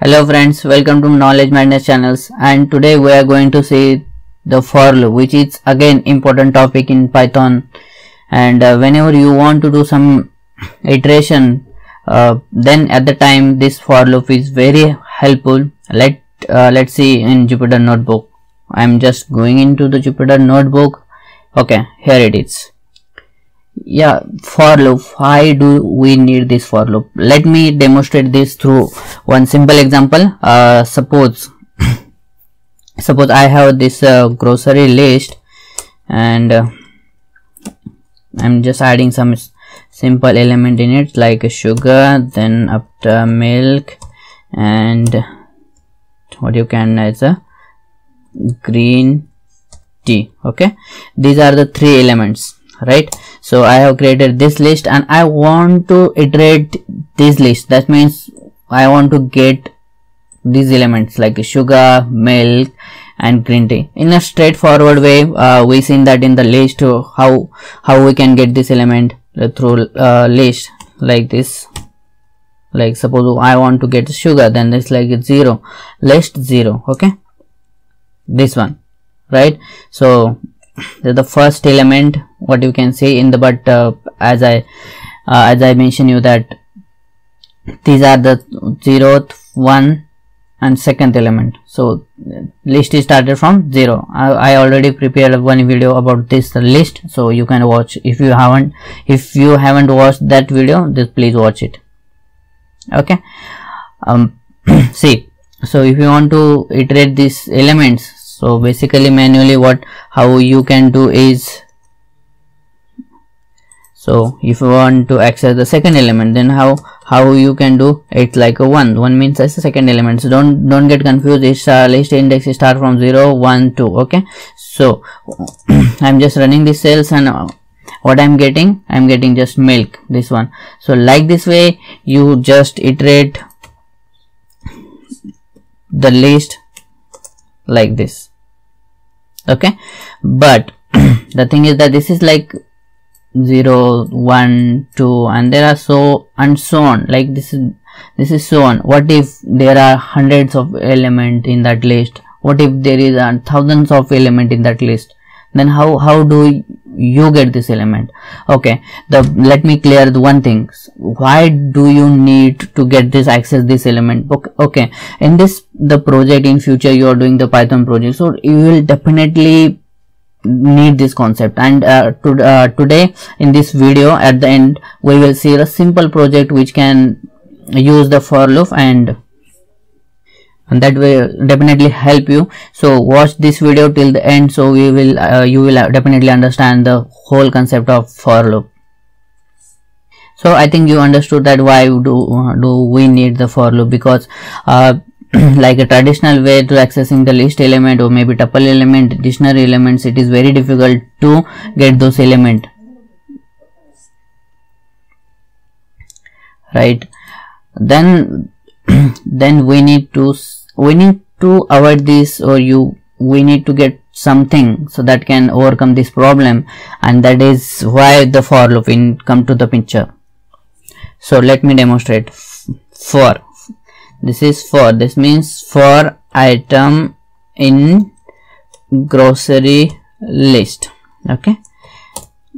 Hello friends, welcome to Knowledge Madness channels, and today we are going to see the for loop, which is again important topic in Python. And whenever you want to do some iteration, then at the time this for loop is very helpful. Let's see in Jupyter Notebook. I am just going into the Jupyter Notebook. Okay, here it is. Yeah, for loop. Why do we need this for loop? Let me demonstrate this through one simple example. Suppose I have this grocery list, and I'm just adding some simple element in it, like sugar, then after milk, and what you can as a green tea. Okay, these are the three elements, right? So I have created this list and I want to iterate this list. That means I want to get these elements like sugar, milk and green tea in a straightforward way. We seen that in the list how we can get this element through list like this. Like suppose I want to get sugar, then it's like 0, list 0. Okay, this one, right? So the first element, what you can say in the, but as I mentioned you that these are the 0th, 1 and second element. So list is started from 0. I already prepared one video about this list, so you can watch. If you haven't watched that video, just please watch it. Okay, see, so if you want to iterate these elements, so basically manually how you can do is, so if you want to access the second element, then how you can do it, like a 1 means as the second element. So don't get confused. It's list index start from 0, 1, 2. Okay, so I'm just running these cells, and what I'm getting just milk, this one. So like this way you just iterate the list like this. Okay, but the thing is that this is like 0, 1, 2 and there are so on, like this is so on. What if there are hundreds of elements in that list? What if there is thousands of elements in that list? Then how do you get this element? Okay, let me clear the one thing. Why do you need to get this access this element? Okay, in the project in future you are doing the Python project, so you will definitely need this concept. And today in this video at the end we will see a simple project which can use the for loop, and that will definitely help you. So watch this video till the end, so you will definitely understand the whole concept of for loop. So I think you understood that why do we need the for loop, because like a traditional way to accessing the list element or maybe tuple element, dictionary elements, it is very difficult to get those elements, right? Then we need to avoid this, or we need to get something so that can overcome this problem, and that is why the for loop come to the picture. So let me demonstrate. For this is for, this means for item in grocery list. Okay,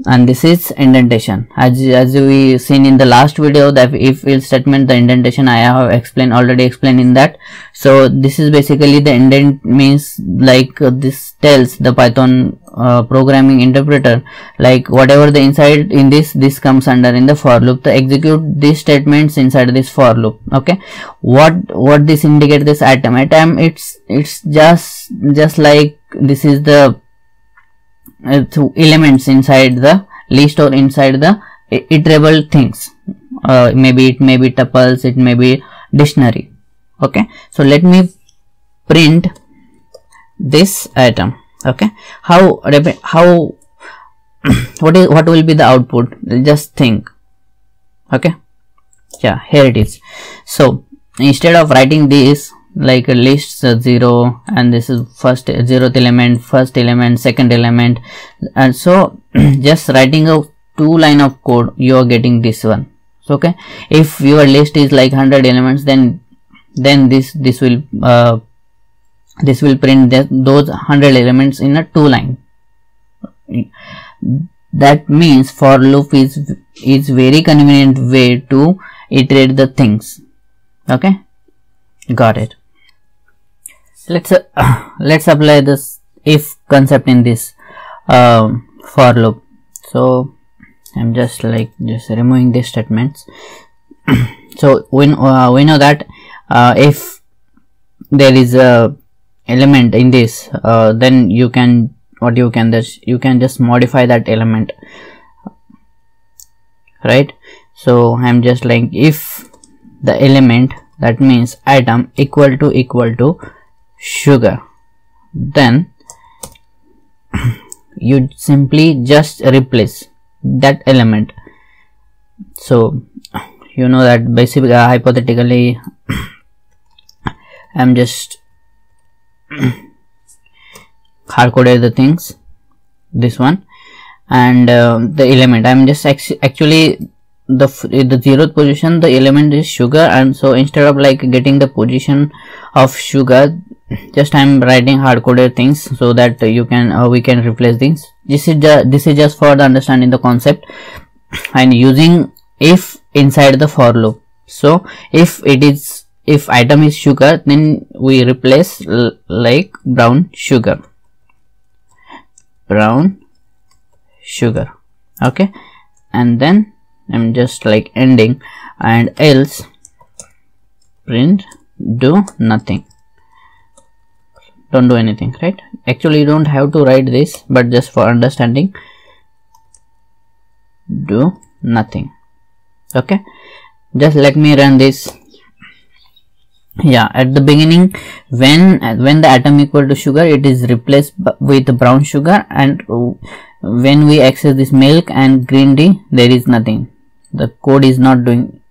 and this is indentation, as we seen in the last video, that if else statement, the indentation I have already explained in that. So this is basically the indent, means like this tells the Python programming interpreter, like whatever the inside in this comes under in the for loop, to execute these statements inside this for loop. Okay, what this indicate, this item, it's just like this is the elements inside the list or inside the iterable things. Maybe it may be tuples, it may be dictionary. Okay, so let me print this item. Okay, what will be the output? Just think. Okay, yeah, here it is. So instead of writing this like a list 0, and this is first 0th element, first element, second element, and so just writing a 2 line of code, you are getting this one. So okay, if your list is like 100 elements, then then this will print those 100 elements in a 2 line. That means for loop is very convenient way to iterate the things. Okay, got it. Let's apply this if concept in this for loop. So I'm just removing these statements. So we know that if there is a element in this, then you can just modify that element, right? So I'm just like, if the element, that means item, equal to sugar, then you simply just replace that element. So you know that basically hypothetically I'm just hard-coded the things, this one, and the element, I'm just actually the 0th position, the element is sugar, and so instead of like getting the position of sugar, just I'm writing hard-coded things so that we can replace things. This is just for the understanding the concept, and using if inside the for loop. So if item is sugar, then we replace like brown sugar, okay, and then I'm just like ending, and else print do nothing, don't do anything, right? Actually you don't have to write this, but just for understanding, do nothing. Okay, just let me run this. Yeah, at the beginning, when the atom equal to sugar, it is replaced with brown sugar, and when we access this milk and green tea, there is nothing, the code is not doing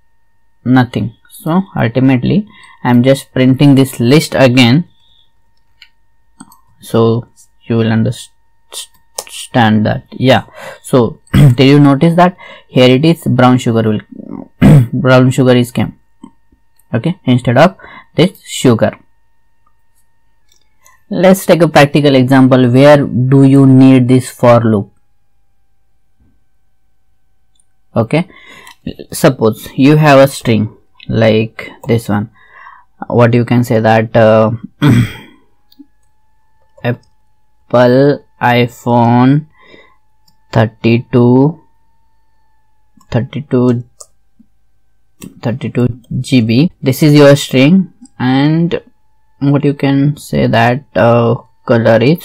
nothing. So ultimately I'm just printing this list again, so you will understand that. Yeah, so did you notice that here it is brown sugar brown sugar is came, okay, instead of this sugar. Let's take a practical example. Where do you need this for loop? Okay, suppose you have a string like this one. What you can say that Apple iPhone 32 GB. This is your string, and what you can say that color is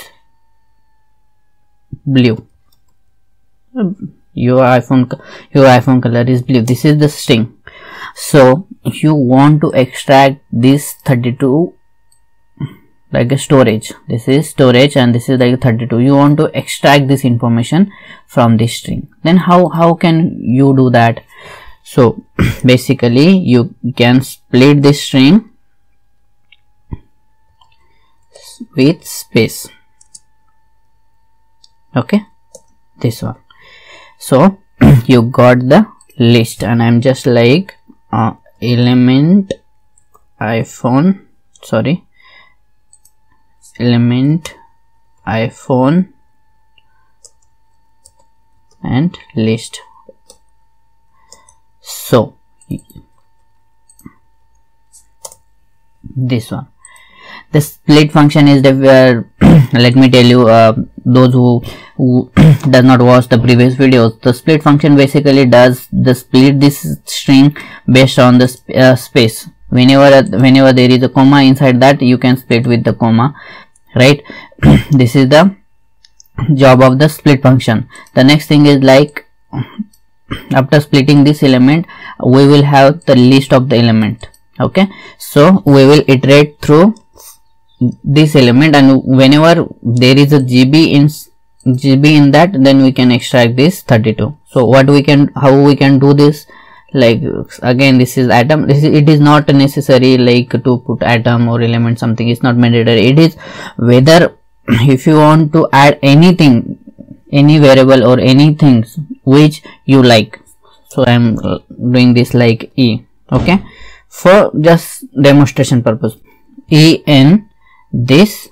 blue. Your iPhone color is blue. This is the string. So you want to extract this 32 like a storage. This is storage, and this is like 32. You want to extract this information from this string. Then how can you do that? So basically you can split this string with space. Okay, this one. So you got the list, and I'm just like element iPhone and list. So this one, the split function is the where let me tell you, those who does not watch the previous videos, the split function basically does the split this string based on the space. Whenever there is a comma inside that, you can split with the comma, right? This is the job of the split function. The next thing is like, after splitting this element, we will have the list of the element. Okay, so we will iterate through this element, and whenever there is a GB in that, then we can extract this 32. So how we can do this? Like again, this is atom. It is not necessary like to put atom or element something. It's not mandatory. It is whether if you want to add anything, any variable or anything which you like. So I'm doing this like E. Okay, For just demonstration purpose, in this,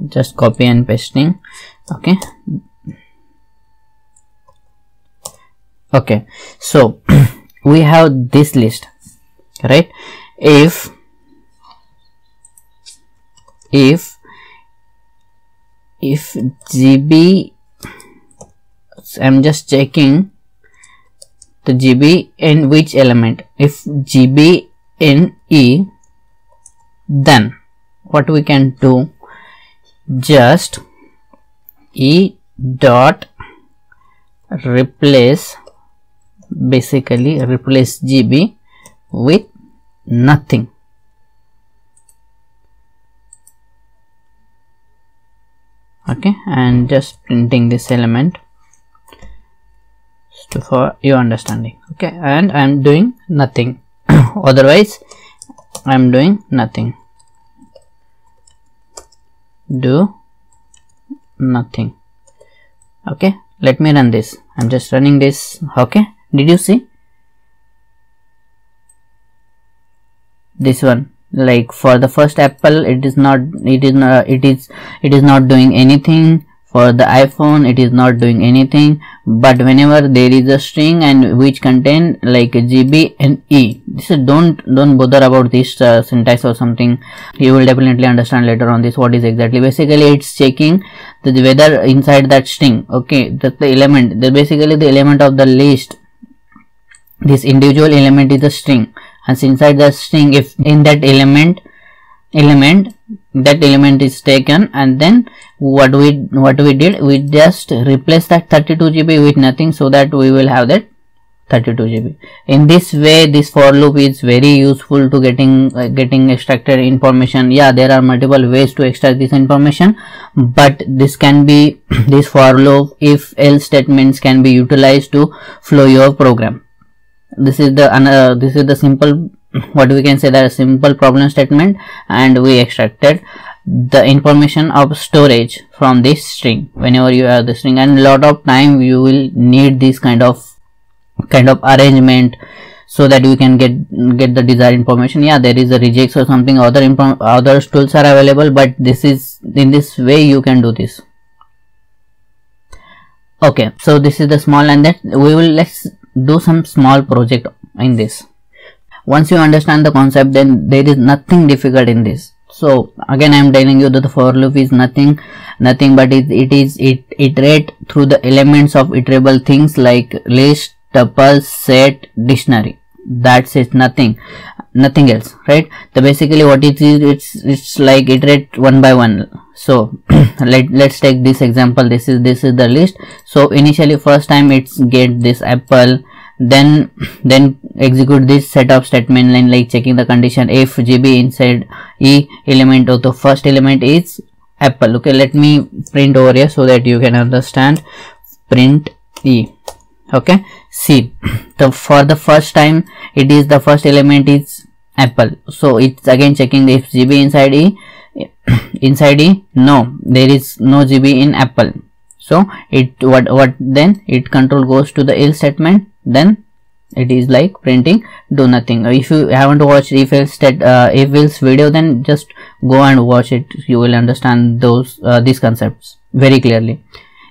just copy and pasting. Okay, okay, so we have this list, right? If GB, I'm just checking the GB in which element. If GB in E, then what we can do, just E dot replace, basically replace GB with nothing. Okay, and just printing this element for your understanding. Okay, and I'm doing nothing. Otherwise I'm doing nothing. Do nothing. Okay, let me run this. I'm just running this. Okay, did you see this one? Like for the first Apple, it is not doing anything. For the iPhone, it is not doing anything. But whenever there is a string and which contain like GB and E, this is don't bother about this syntax or something. You will definitely understand later on this what is exactly. Basically it's checking the whether inside that string, okay, that the element, basically the element of the list, this individual element is a string, and inside the string, if in that element that element is taken, and then what we did, we just replace that 32 GB with nothing, so that we will have that 32 GB. In this way, this for loop is very useful to getting extracted information. Yeah, there are multiple ways to extract this information, but this can be this for loop if else statements can be utilized to flow your program. This is the simple, what we can say, that a simple problem statement, and we extracted the information of storage from this string whenever you have the string. And lot of time you will need this kind of arrangement so that you can get the desired information. Yeah, there is a regex or something, other tools are available, but this is, in this way you can do this. Okay, so this is the small, and that we will, let's do some small project in this. Once you understand the concept, then there is nothing difficult in this. So again I am telling you that the for loop is nothing but it iterate through the elements of iterable things like list, tuple, set, dictionary. That's it, nothing else, right? So basically what it is, it's like iterate one by one. So let's take this example. This is the list. So initially first time it's get this Apple, then execute this set of statement line, like checking the condition if GB inside E element of the first element is Apple. Okay, let me print over here so that you can understand. Print E. Okay, see, for the first time it is the first element is Apple, so it's again checking if GB inside E, no, there is no GB in Apple. So it what then it control goes to the else statement, then it is like printing do nothing. If you haven't watched if else video, then just go and watch it. You will understand these concepts very clearly.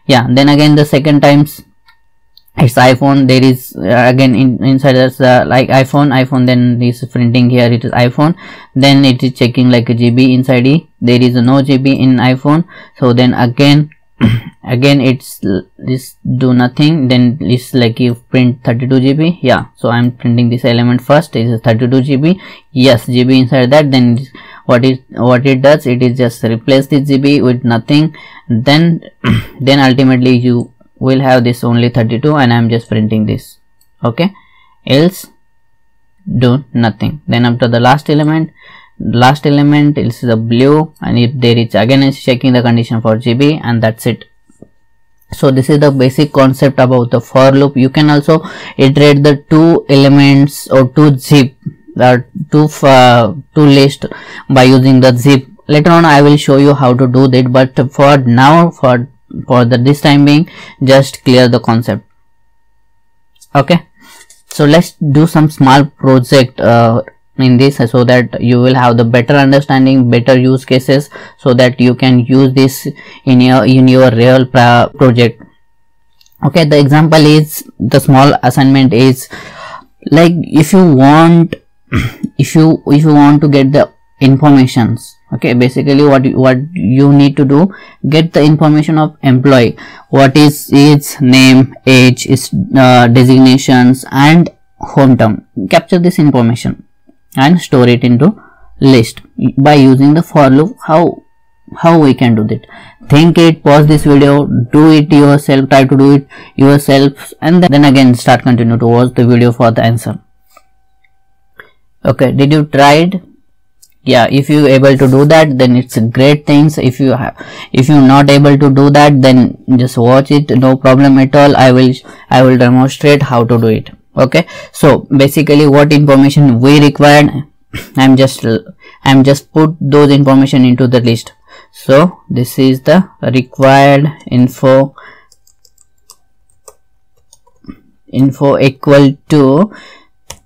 Yeah, then again the second times it's iPhone, there is again inside that's like iPhone, then this printing here it is iPhone, then it is checking like a GB inside E, there is no GB in iPhone, so then again it's this do nothing, then it's like you print 32 GB. Yeah, so I'm printing this element first, it is 32 GB, yes, GB inside that, then what it does, it is just replace this GB with nothing, then ultimately you will have this only 32, and I'm just printing this. Okay, else do nothing. Then after the last element is the blue, and if there is again it's checking the condition for GB, and that's it. So this is the basic concept about the for loop. You can also iterate the two elements or two zip two list by using the zip. Later on I will show you how to do that, but for now, for this time being, just clear the concept. Okay, so let's do some small project in this, so that you will have the better understanding, better use cases, so that you can use this in your real project. Okay, the example is, the small assignment is like, if you want if you want to get the informations. Okay, basically what you need to do, get the information of employee, what is his name, age, his designations and hometown. Capture this information and store it into list by using the for loop. How we can do that? Think it, pause this video, do it yourself, try to do it yourself, and then again continue to watch the video for the answer. Okay, did you tried? Yeah, if you able to do that, then it's a great things. If you not able to do that, then just watch it, no problem at all. I will demonstrate how to do it. Okay, so basically what information we required, I'm just put those information into the list. So this is the required info equal to,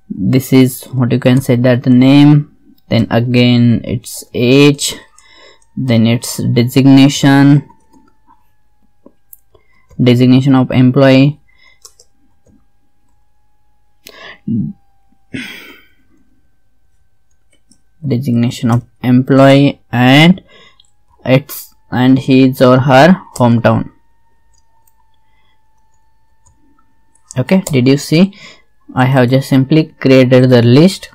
this is what you can say, that the name, then again it's age, then it's designation of employee, and his or her hometown. Okay, did you see? I have just simply created the list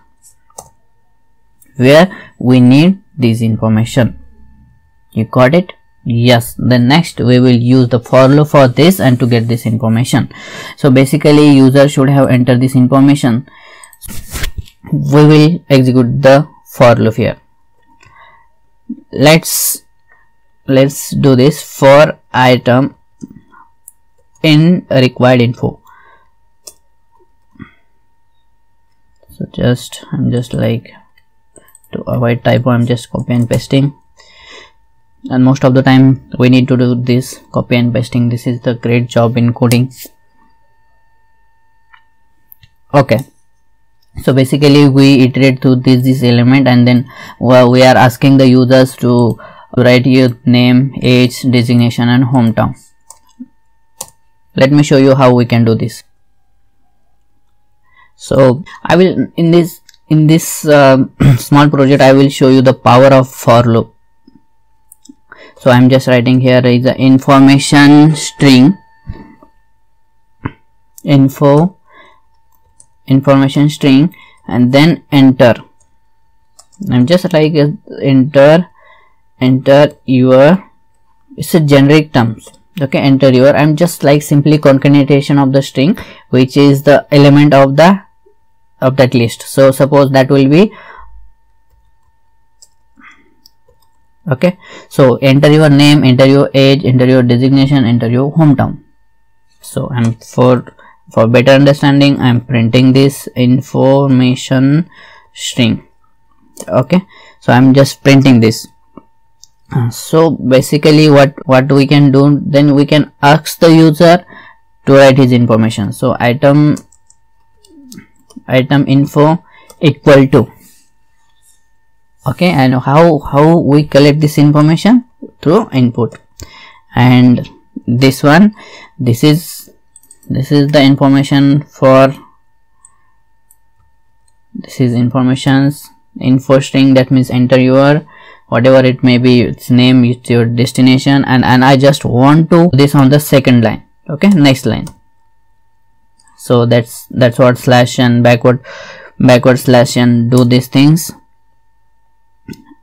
where we need this information. You got it? Yes. Then next we will use the for loop for this and to get this information. So basically user should have entered this information. We will execute the for loop here. Let's do this for item in required info. So I'm just like, to avoid typo, I'm just copy and pasting, and most of the time we need to do this copy and pasting. This is the great job in coding. Okay, so basically we iterate through this element, and then we are asking the users to write your name, age, designation and hometown. Let me show you how we can do this. So I will, in this small project, I will show you the power of for loop. So I'm just writing here is the information string, information string, and then enter. I'm just like enter your, it's a generic terms. Okay, enter your, I'm just like simply concatenation of the string, which is the element of that list. So suppose that will be, okay, so enter your name, enter your age, enter your designation, enter your hometown. So I'm for better understanding, I'm printing this information string. Okay, so I'm just printing this. So basically what we can do, then we can ask the user to write his information. So item info equal to, okay, and how we collect this information? Through input. And this one, this is the information for, this is informations info string, that means enter your whatever it may be, its name, it's your destination, and I just want to this on the second line. Okay, next line. So that's what slash and backward slash and do these things.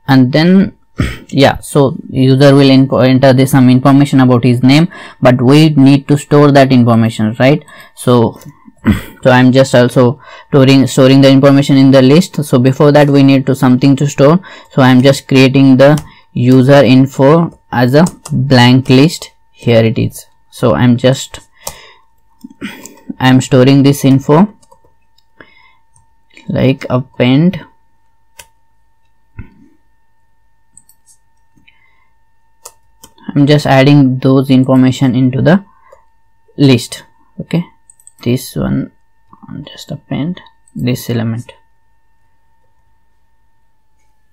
And then yeah, so user will enter this some information about his name, but we need to store that information, right? So I'm just also storing the information in the list. So before that we need to something to store. So I'm just creating the user info as a blank list. Here it is. So I'm storing this info like append I'm just adding those information into the list. Okay, this one, just append this element.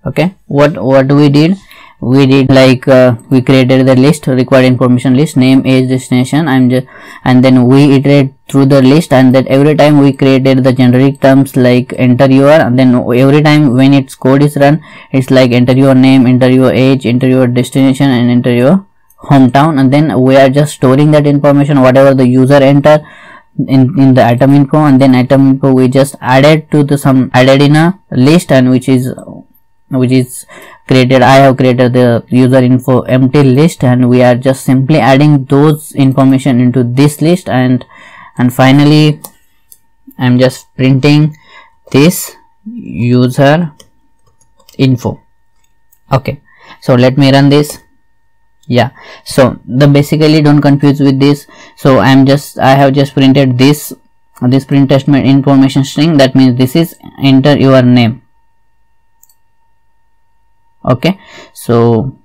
Okay, what we did like we created the list, required information list, name, age, destination, and then we iterate through the list, and that every time we created the generic terms like enter your, and then every time when its code is run, it's like enter your name, enter your age, enter your destination, and enter your hometown, and then we are just storing that information whatever the user enter in the item info, and then item info we just added to the added in a list, and which is created. I have created the user info empty list, and we are just simply adding those information into this list, and finally I'm just printing this user info. Okay, so let me run this. Yeah, so the basically don't confuse with this. So I have just printed this print statement information string, that means this is enter your name. Okay, so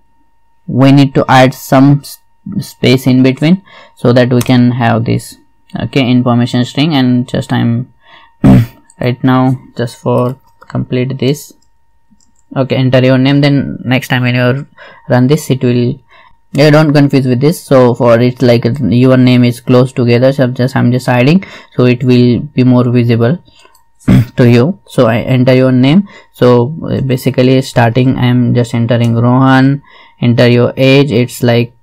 we need to add some space in between so that we can have this, okay, information string, and just I'm right now just for complete this. Okay, enter your name, then next time when you run this it will, yeah, don't confuse with this. So for it like your name is close together, so I'm just hiding so it will be more visible to you. So I enter your name, so basically starting I am just entering Rohan, enter your age, it's like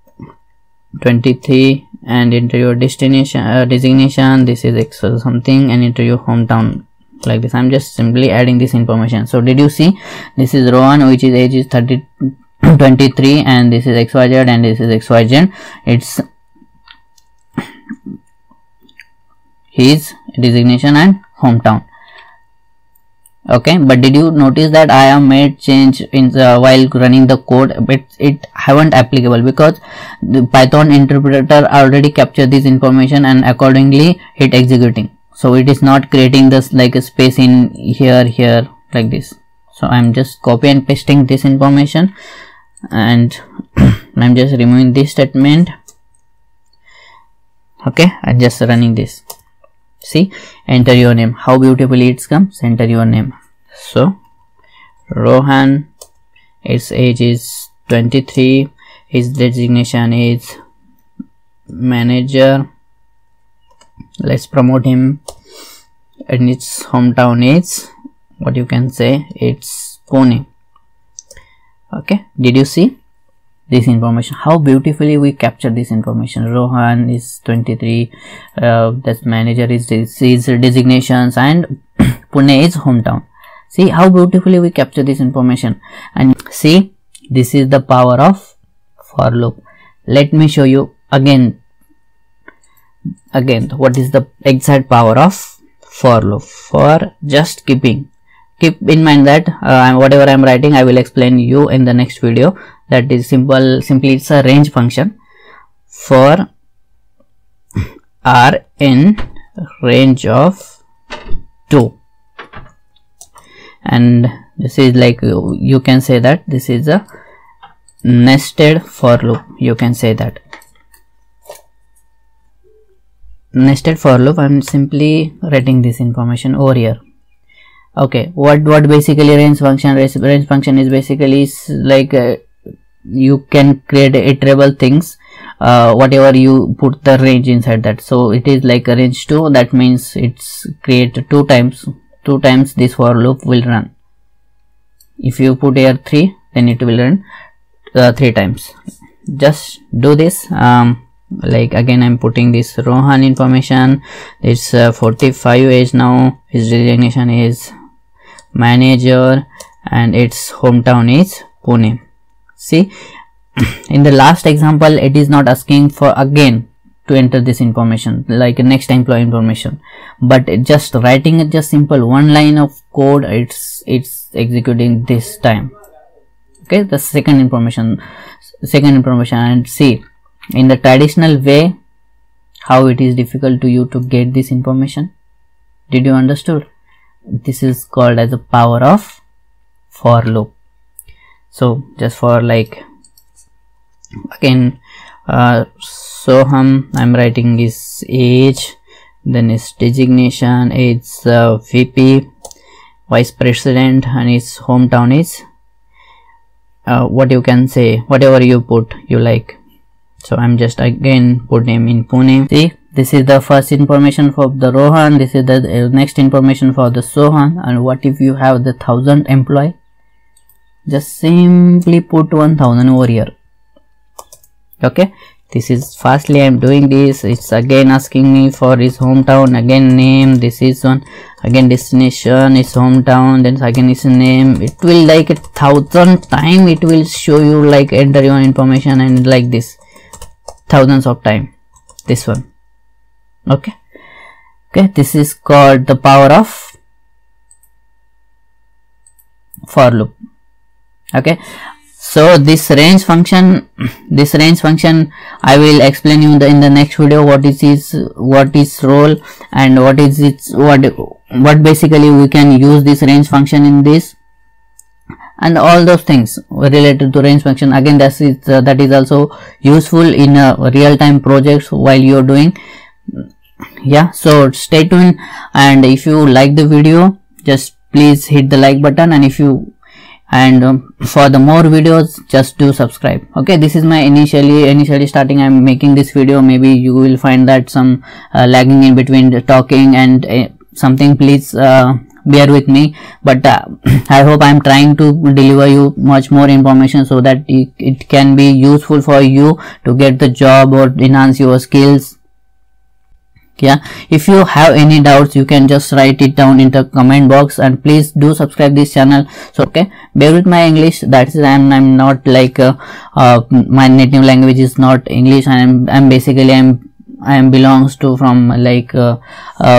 23, and enter your destination designation, this is X something, and enter your hometown like this. I'm just simply adding this information. So did you see, this is Rohan, which is age is 23, and this is XYZ, and this is XYZ, it's his designation and hometown. Okay, but did you notice that I have made change in while running the code, but it haven't applicable because the Python interpreter already captured this information and accordingly it executing. So it is not creating this like a space in here like this. So I'm just copy and pasting this information, and I'm just removing this statement. Okay, I'm just running this. See, enter your name, how beautifully it comes, enter your name. So Rohan, its age is 23, his designation is manager, let's promote him, and its hometown is, what you can say, it's Pune. Okay, did you see this information, how beautifully we capture this information? Rohan is 23, that manager is his designations, and Pune is hometown. See how beautifully we capture this information. And see, this is the power of for loop. Let me show you again what is the exact power of for loop. For just keep in mind that whatever I am writing I will explain you in the next video. That is simply it's a range function. For r in range of 2, and this is like, you can say that this is a nested for loop. You can say that nested for loop. I'm simply writing this information over here. Okay, what basically range function is basically like you can create iterable things, whatever you put the range inside that. So it is like a range 2, that means it's create two times this for loop will run. If you put here 3, then it will run 3 times. Just do this. Like again I'm putting this Rohan information, it's 45 age now, his designation is manager, and its hometown is Pune. See, in the last example it is not asking for again to enter this information like next employee information, but just writing it just simple one line of code, it's executing this time. Okay, the second information. And see, in the traditional way how it is difficult to you to get this information. Did you understood? This is called as a power of for loop. So just for like again Soham, I'm writing his age, then his designation, it's VP, vice president, and his hometown is what you can say, whatever you put you like. So I'm just again put him in Pune. See, this is the first information for the Rohan, this is the next information for the Sohan. And what if you have the 1000 employee? Just simply put 1000 over here. Okay, this is fastly I'm doing this. It's again asking me for his hometown, again name, this is one, again destination is hometown, then again is name. It will like 1000 times it will show you like enter your information, and like this thousands of time this one. Okay, this is called the power of for loop. Okay, so this range function I will explain you in the next video what is its role, and what is its what basically we can use this range function in this, and all those things related to range function. Again, that is also useful in real-time projects while you're doing. Yeah, so stay tuned, and if you like the video, just please hit the like button, and if you for the more videos, just do subscribe. Okay, this is my initially starting. I'm making this video. Maybe you will find that some lagging in between the talking and something. Please bear with me, but I hope I'm trying to deliver you much more information so that it can be useful for you to get the job or enhance your skills. Yeah, if you have any doubts, you can just write it down in the comment box, and please do subscribe this channel. So okay, bear with my English. That's I'm not like my native language is not English. I'm basically I'm belongs to from like a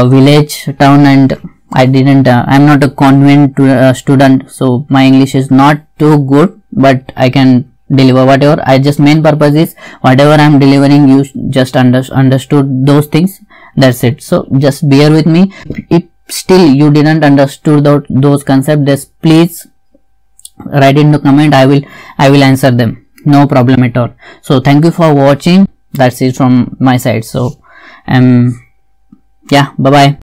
village town, and I'm not a convent student, so my English is not too good, but I can deliver whatever. Main purpose is whatever I'm delivering, you just understood those things. That's it. So just bear with me. If still you didn't understood those concepts, just please write in the comment. I will answer them. No problem at all. So thank you for watching. That's it from my side. So yeah, bye bye.